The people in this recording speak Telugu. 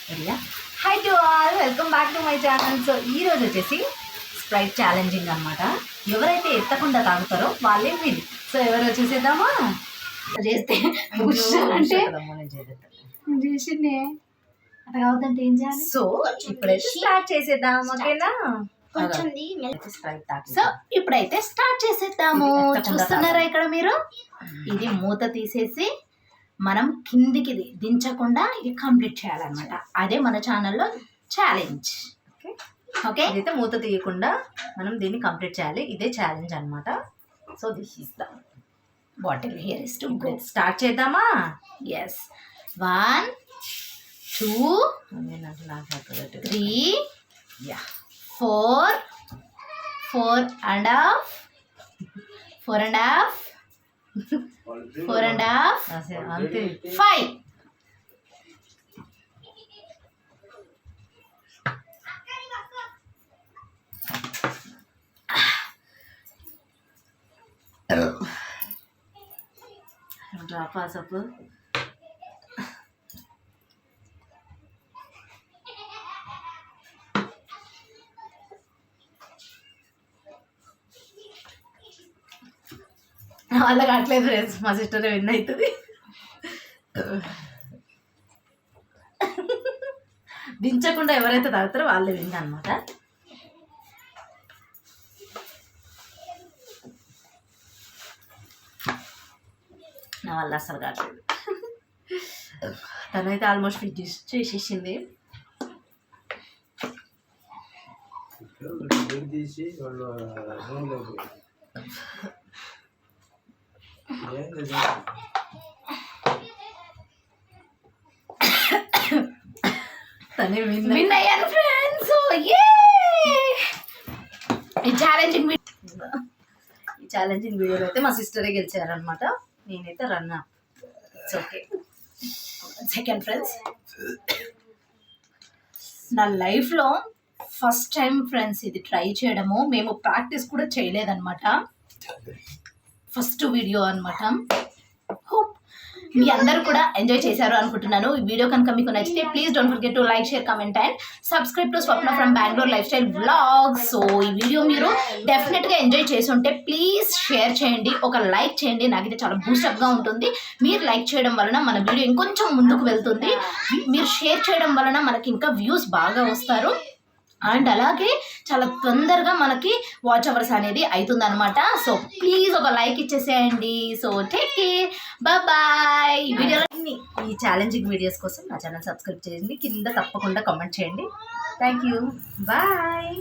రెడీయా? High to all, welcome back to my channel. So ఈ రోజు వచ్చేసి స్ప్రైట్ ఛాలెంజింగ్ అనమాట. ఎవరైతే ఎత్తకుండా తాగుతారో వాళ్ళే విన్. సో ఎవరు వచ్చేసేద్దామా? చేస్తే అంటే చేసిండే అట్లా కావద్దంటే ఏం చేయాలి? సో ఇప్పుడైతే స్టార్ట్ చేసేద్దాం, ఓకేనా? సో ఇప్పుడైతే స్టార్ట్ చేసేద్దాము. చూస్తున్నారా ఇక్కడ మీరు? ఇది మూత తీసేసి మనం కిందికి దించకుండా ఇది కంప్లీట్ చేయాలన్నమాట. అదే మన ఛానల్లో ఛాలెంజ్. ఓకే ఓకే, ఇదైతే మూత తీయకుండా మనం దీన్ని కంప్లీట్ చేయాలి. ఇదే ఛాలెంజ్ అనమాట. So this is the bottle. Here is to go. Start చేద్దామా? Yes. 1 2 3 4 4 and half 4 and half 4 and half 5. Drop us up. అలా కావట్లేదు ఫ్రెండ్స్, మా సిస్టర్ విన్ అవుతుంది. దించకుండా ఎవరైతే తాగుతారో వాళ్ళే విన్ అనమాట. నా వల్ల అసలు కావట్లేదు. తనైతే ఆల్మోస్ట్ ఫినిష్ చేసేసింది. తనే విన్ అయ్యాను ఫ్రెండ్స్. ఈ ఛాలెంజింగ్ వీడియోలో అయితే మా సిస్టరే గెలిచారనమాట. నేనైతే run up. It's okay. Second friends, నా లైఫ్లో ఫస్ట్ టైం ఫ్రెండ్స్ ఇది ట్రై చేయడము. మేము ప్రాక్టీస్ కూడా చేయలేదన్నమాట. ఫస్ట్ వీడియో అనమాట. హోప్ మీ అందరూ కూడా ఎంజాయ్ చేశారు అనుకుంటున్నాను. ఈ వీడియో కనుక మీకు నచ్చితే please don't forget to like, share, comment and subscribe to Swapna from Bengaluru life style vlogs. So ఈ వీడియో మీరు డెఫినెట్గా ఎంజాయ్ చేసి ఉంటే ప్లీజ్ షేర్ చేయండి, ఒక లైక్ చేయండి. నాకైతే చాలా బూస్టప్గా ఉంటుంది. మీరు లైక్ చేయడం వలన మన వీడియో ఇంకొంచెం ముందుకు వెళ్తుంది. మీరు షేర్ చేయడం వలన మనకి ఇంకా వ్యూస్ బాగా వస్తారు. అండ్ అలాగే చాలా తొందరగా మనకి వాచ్ అవర్స్ అనేది అవుతుంది అనమాట. సో ప్లీజ్ ఒక లైక్ ఇచ్చేసేయండి. So take care, bye. ఈ ఛాలెంజింగ్ వీడియోస్ కోసం నా ఛానల్ సబ్స్క్రైబ్ చేయండి. కింద తప్పకుండా కామెంట్ చేయండి. Thank you, bye.